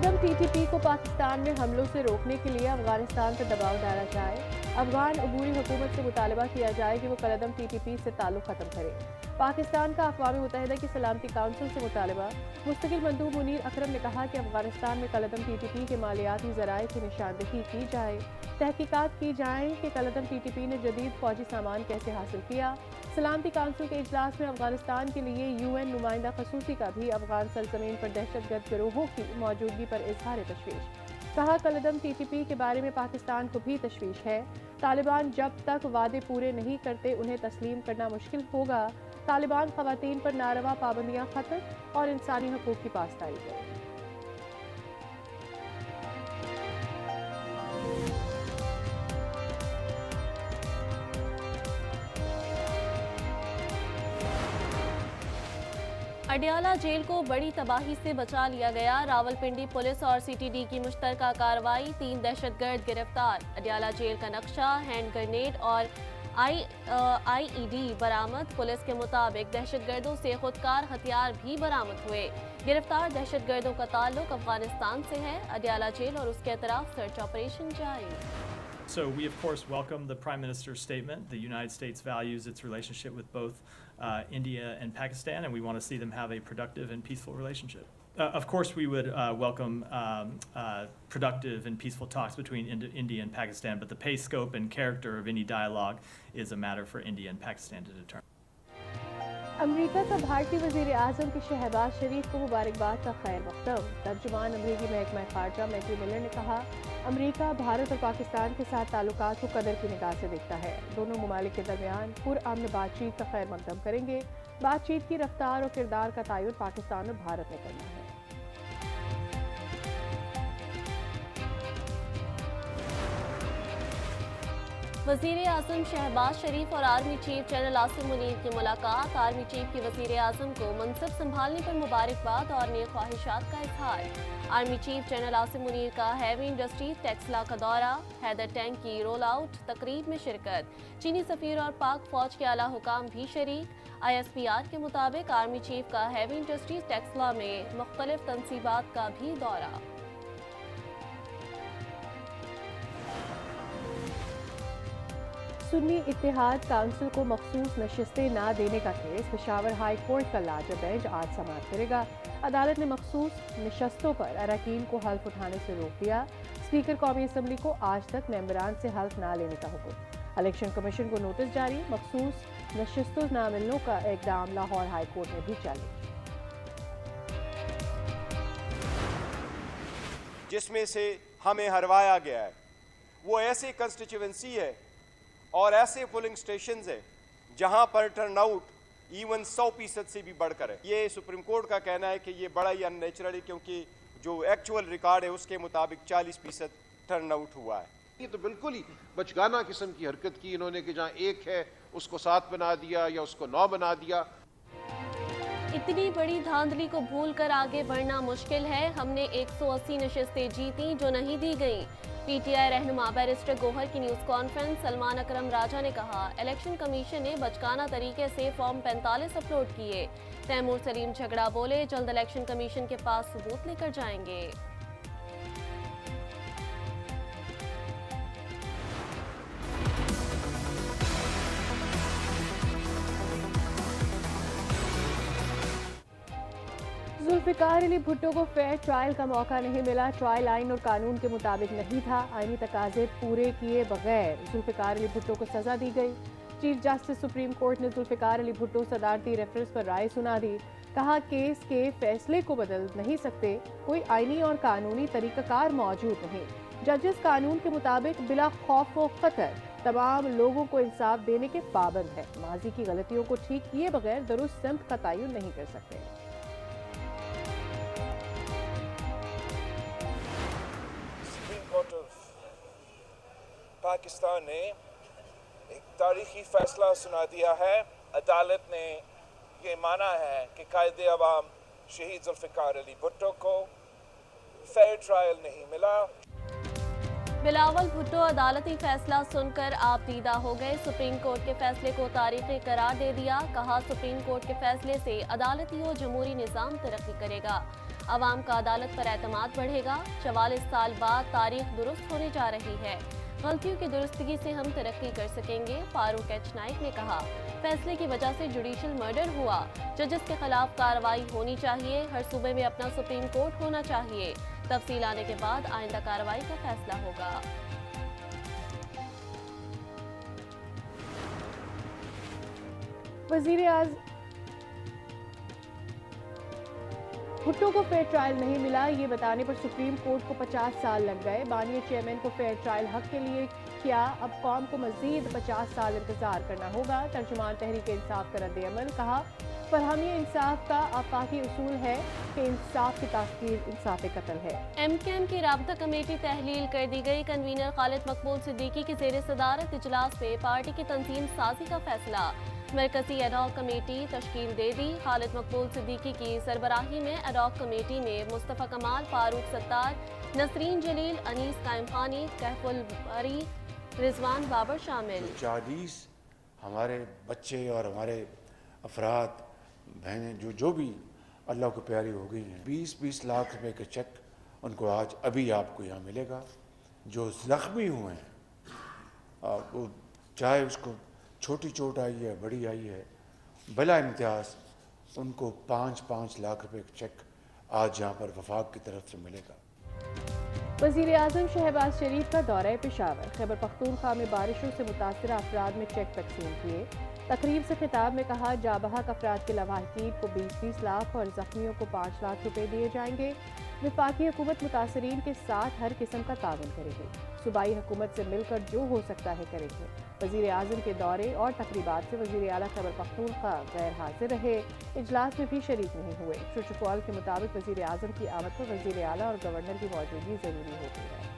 कलदम TTP को पाकिस्तान में हमलों से रोकने के लिए अफगानिस्तान पर दबाव डाला जाए। अफगान अबूरी हुकूमत से मुतालबा किया जाए कि वो कलदम टीटीपी से ताल्लुक खत्म करे। पाकिस्तान का अक़वाम मुत्तहिदा की सलामती काउंसिल से मुतालबा। मुस्तकिल मंदूब मुनीर अकरम ने कहा कि अफगानिस्तान में कलदम टीटीपी के मालियाती ज़राए की निशानदही की जाए, तहकीकात की जाए कि कलदम टीटीपी ने जदीद फौजी सामान कैसे हासिल किया। सलामती काउंसिल के इजलास में अफगानिस्तान के लिए UN नुमाइंदा खसूसी का भी अफगान सरजमीन पर दहशतगर्द गिरोहों की मौजूदगी पर इजहार तशवीश। कहा कलदम टीटीपी के बारे में पाकिस्तान को भी तशवीश है। तालिबान जब तक वादे पूरे नहीं करते उन्हें तस्लीम करना मुश्किल होगा। तालिबान खवातीन पर नारवा पाबंदियां खत्म और इंसानी हकूक की पासदारी करें। अडयाला जेल को बड़ी तबाही से बचा लिया गया। रावलपिंडी पुलिस और CTD की मुश्तरका कार्रवाई, 3 दहशतगर्द गिरफ्तार। अडयाला जेल का नक्शा, हैंड ग्रेनेड और IED बरामद। पुलिस के मुताबिक दहशतगर्दों से खुदकार हथियार भी बरामद हुए। गिरफ्तार दहशतगर्दों का ताल्लुक अफगानिस्तान से है। अडयाला जेल और उसके अतराफ सर्च ऑपरेशन जारी। So we, of course, welcome the Prime Minister's statement. The United States values its relationship with both India and Pakistan, and we want to see them have a productive and peaceful relationship. Of course, we would welcome productive and peaceful talks between India and Pakistan, but the pace, scope, and character of any dialogue is a matter for India and Pakistan to determine. अमरीका का भारतीय वज़ीर आज़म की शहबाज शरीफ को मुबारकबाद का खैर मक़दम। तर्जुमान अमरीकी महकमा ख़ारजा मैथ्यू मिलर ने कहा, अमरीका भारत और पाकिस्तान के साथ ताल्लुकात को कदर की निगाह से देखता है। दोनों ममालिक के दरमियान पुरअमन बातचीत का खैर मक़दम करेंगे। बातचीत की रफ्तार और किरदार का तयन पाकिस्तान और भारत ने करना है। वज़ीर आज़म शहबाज शरीफ और army chief general Asim Munir की मुलाकात। आर्मी चीफ की वज़ीर आज़म को मनसब संभालने पर मुबारकबाद और नेक ख्वाहिशात का इजहार। Army chief general Asim Munir का हैवी इंडस्ट्रीज टेक्सला का दौरा। हैदर टैंक की रोल आउट तकरीब में शिरकत। चीनी सफ़ीर और पाक फौज के आला हुकाम भी शरीक। ISPR के मुताबिक आर्मी चीफ का हैवी इंडस्ट्रीज टेक्सला में मुख्तलिफ तनसीबात का भी दौरा। सुन्नी इत्तेहाद काउंसिल को मखसूस नशिस्तें ना देने का केस पेशावर हाई कोर्ट का लार्जर बेंच आज समाअत करेगा। अदालत ने मखसूस नशस्तों पर अरकान को हल्फ उठाने से रोक दिया। स्पीकर कौमी असम्बली को आज तक मेंबरान से हल्फ ना लेने का हुक्म। इलेक्शन कमीशन को नोटिस जारी। मखसूस नशस्तों ना मिलने का इकदाम लाहौर हाई कोर्ट में भी चैलेंज। जिसमें से हमें हरवाया गया है वो ऐसी कंस्टिट्यूएंसी है और ऐसे पोलिंग स्टेशंस है जहां पर टर्नआउट इवन 100% से भी बढ़कर है। ये सुप्रीम कोर्ट का कहना है कि ये बड़ा ही अननेचुरल है, क्योंकि जो एक्चुअल रिकॉर्ड है उसके मुताबिक 40% टर्नआउट हुआ है। ये तो बिल्कुल ही बचगाना किस्म की हरकत की इन्होंने कि जहां 1 है उसको 7 बना दिया या उसको 9 बना दिया। इतनी बड़ी धांधली को भूल कर आगे बढ़ना मुश्किल है। हमने 180 नशिस्तें जीती जो नहीं दी गईं। PTI रहनुमा बैरिस्टर गोहर की न्यूज़ कॉन्फ्रेंस। सलमान अकरम राजा ने कहा, इलेक्शन कमीशन ने बचकाना तरीके से फॉर्म 45 अपलोड किए। तैमूर सलीम झगड़ा बोले, जल्द इलेक्शन कमीशन के पास सबूत लेकर जाएंगे। जुल्फिकार अली भुट्टो को फेयर ट्रायल का मौका नहीं मिला। ट्रायल आइन और कानून के मुताबिक नहीं था। आइनी तकाजे पूरे किए बगैर जुल्फिकार अली भुट्टो को सजा दी गई। चीफ जस्टिस सुप्रीम कोर्ट ने जुल्फिकार अली भुट्टो सदारती रेफरेंस पर राय सुना दी। कहा, केस के फैसले को बदल नहीं सकते, कोई आइनी और कानूनी तरीकाकार मौजूद नहीं। जजेस कानून के मुताबिक बिला खौफ व खतर तमाम लोगों को इंसाफ देने के पाबंद है। माजी की गलतियों को ठीक किए बगैर दुरुस्त सिमत का तयन नहीं कर सकते। पाकिस्तान ने एक तारीखी फैसला सुना दिया है। अदालत ने ये माना है कि कायदे अवाम शहीद जुल्फिकार अली भुट्टो को फेयर ट्रायल नहीं मिला। बिलावल भुट्टो अदालती फैसला सुनकर आप दीदा हो गए। सुप्रीम कोर्ट के फैसले को तारीखी करार दे दिया। कहा सुप्रीम कोर्ट के फैसले से अदालती और जमहूरी निज़ाम तरक्की करेगा। अवाम का अदालत पर एतमाद बढ़ेगा। 44 साल बाद तारीख दुरुस्त होने जा रही है। गलतियों की दुरुस्तगी से हम तरक्की कर सकेंगे। फारूक एच नाइक ने कहा फैसले की वजह से जुडिशल मर्डर हुआ। जजेस के खिलाफ कार्रवाई होनी चाहिए। हर सूबे में अपना सुप्रीम कोर्ट होना चाहिए। तफसील आने के बाद आइंदा कार्रवाई का फैसला होगा। वजीर आज़म भुट्टो को फेयर ट्रायल नहीं मिला, ये बताने पर सुप्रीम कोर्ट को 50 साल लग गए। बानिया चेयरमैन को फेयर ट्रायल हक के लिए क्या अब कौम को मजीद 50 साल इंतजार करना होगा। तर्जुमान तहरीक इंसाफ का रद्द-ए-अमल। कहा फरहमी इंसाफ का आफाकी उसूल है कि इंसाफ की ताकीद इंसाफ कत्ल है। MKM की राबता कमेटी तहलील कर दी गई। कन्वीनर खालिद मकबूल सिद्दीकी की ज़ेर सदारत इजलास में पार्टी की तंजीम साजी का फैसला। मरकजी एडॉक कमेटी तश्कील दे दी। खालिद मकबूल सिद्दीकी की सरबराही में एडॉक कमेटी में मुस्तफ़ा कमाल, फारूक सत्तार, नसरीन जलील, अनीस कायम खानी, कहफुल बारी, रिजवान बाबर शामिल। 40 हमारे बच्चे और हमारे अफराद बहनें जो भी अल्लाह को प्यारी हो गई हैं, 20-20 लाख रुपए का चेक उनको आज अभी आपको यहाँ मिलेगा। जो ज़ख्मी हुए हैं वो चाहे उसको छोटी चोट आई है बड़ी आई है, बिला इम्तियाज़ उनको 5-5 लाख रुपए का चेक आज यहाँ पर वफाक की तरफ से मिलेगा। वज़ीर आज़म शहबाज शरीफ का दौरा पेशावर। खैबर पख्तूनख्वा में बारिशों से मुतासर अफराद में चेक तकसीम किए। तकरीब से खिताब में कहा जाबहक अफराद के लवाहिकीन को 20-20 लाख और ज़ख्मियों को 5 लाख रुपए दिए जाएंगे। वफाकी हुकूमत मुतासरीन के साथ हर किस्म का ताउन करेगी। सूबाई हुकूमत से मिलकर जो हो सकता है करेंगे। वज़ीर आज़म के दौरे और तकरीबात से वज़ीर आला खैबर पख्तूनख्वा गैर हाजिर रहे। इजलास में भी शरीक नहीं हुए। प्रोटोकॉल के मुताबिक वज़ीर आज़म की आमद पर वज़ीर आला और गवर्नर की मौजूदगी ज़रूरी होती है।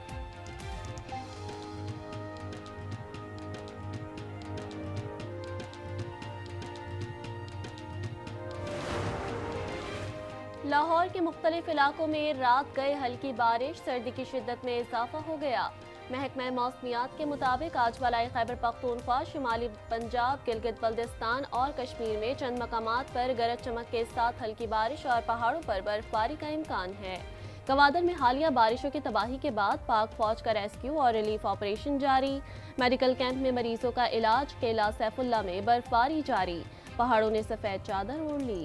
लाहौर के मुख्तलिफ इलाकों में रात गए हल्की बारिश, सर्दी की शिद्दत में इजाफा हो गया। महकमा मौसमियात के मुताबिक आज बलाई खैबर पख्तूनख्वा, शुमाली पंजाब, गिलगित बल्दिस्तान और कश्मीर में चंद मकामात पर गरज चमक के साथ हल्की बारिश और पहाड़ों पर बर्फबारी का इम्कान है। गवादर में हालिया बारिशों की तबाही के बाद पाक फौज का रेस्क्यू और रिलीफ ऑपरेशन जारी। मेडिकल कैंप में मरीजों का इलाज। केला सैफुल्ला में बर्फबारी जारी। पहाड़ों ने सफेद चादर ओढ़ ली।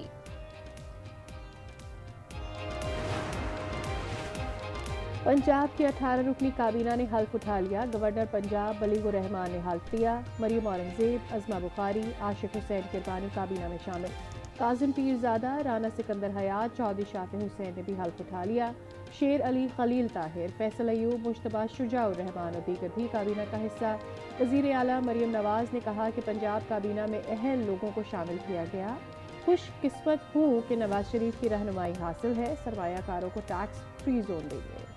पंजाब की 18 रुकनी काबीना ने हल्फ उठा लिया। गवर्नर पंजाब बलीगुर रहमान ने हल्फ लिया। मरियम औरंगजेब, अज़मा बुखारी, आशिक हुसैन किरबानी काबीना में शामिल। काजिम पीरजादा, राना सिकंदर हयात, चौधरी शाफी हुसैन ने भी हल्फ उठा लिया। शेर अली, खलील ताहिर, फैसल अयूब, मुश्तबा शुजाउर रहमान और दीगर भी काबीना का हिस्सा। वज़ीर आला मरियम नवाज ने कहा कि पंजाब काबीना में अहल लोगों को शामिल किया गया। खुशकिस्मत हूँ कि नवाज शरीफ की रहनुमाई हासिल है। सरमायाकारों को टैक्स फ्री जोन देंगे।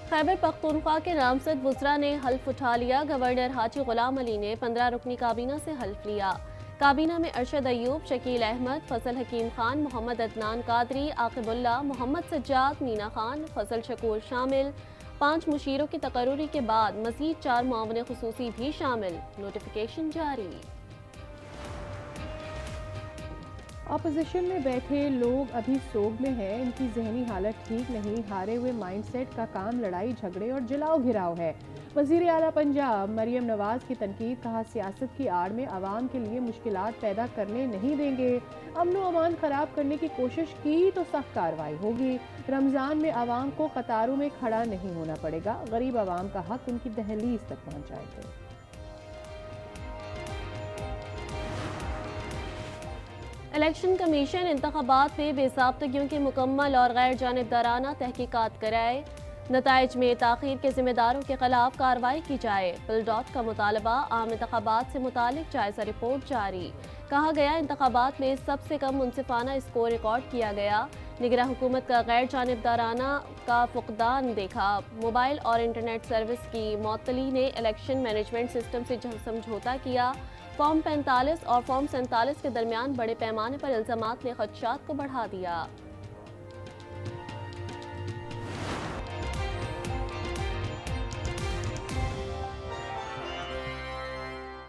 खैबर पख्तूनख्वा के नामजद वुज़रा ने हल्फ उठा लिया। गवर्नर हाजी गुलाम अली ने 15 रुकनी काबीना से हल्फ लिया। काबीना में अरशद अयूब, शकील अहमद, फजल हकीम खान, मोहम्मद अदनान कादरी, आकिबुल्ला, मोहम्मद सज्जाद, मीना खान, फजल शकूर शामिल। 5 मुशीरों की तकर्रुरी के बाद मज़ीद 4 मुआवने खुसूसी भी शामिल। नोटिफिकेशन जारी। अपोजिशन में बैठे लोग अभी सोग में हैं। इनकी जहनी हालत ठीक नहीं। हारे हुए माइंडसेट का काम लड़ाई झगड़े और जलाओ घिराव है। वज़ीर आला पंजाब मरियम नवाज की तनकीद। कहा सियासत की आड़ में आवाम के लिए मुश्किलात पैदा करने नहीं देंगे। अमन व अमान खराब करने की कोशिश की तो सख्त कार्रवाई होगी। रमज़ान में आवाम को कतारों में खड़ा नहीं होना पड़ेगा। गरीब आवाम का हक उनकी दहलीज तक पहुँचाएंगे। इलेक्शन कमीशन इंतखाबात में बेज़ाब्तगियों की मुकम्मल और गैर जानिबदाराना तहकीकात कराए। नताइज में ताख़ीर के जिम्मेदारों के खिलाफ कार्रवाई की जाए। बिलडॉट का मुतालबा। आम इंतखाबात से मुतालिक जायजा रिपोर्ट जारी। कहा गया इंतखाबात में सबसे कम मुनसिफाना स्कोर रिकॉर्ड किया गया। निगरान हुकूमत का गैर जानिबदाराना का फुकदान देखा। मोबाइल और इंटरनेट सर्विस की मअतली ने इलेक्शन मैनेजमेंट सिस्टम से समझौता किया। फॉर्म 45 और फॉर्म 47 के दरमियान बड़े पैमाने पर इल्ज़ामात ने खदशात को बढ़ा दिया।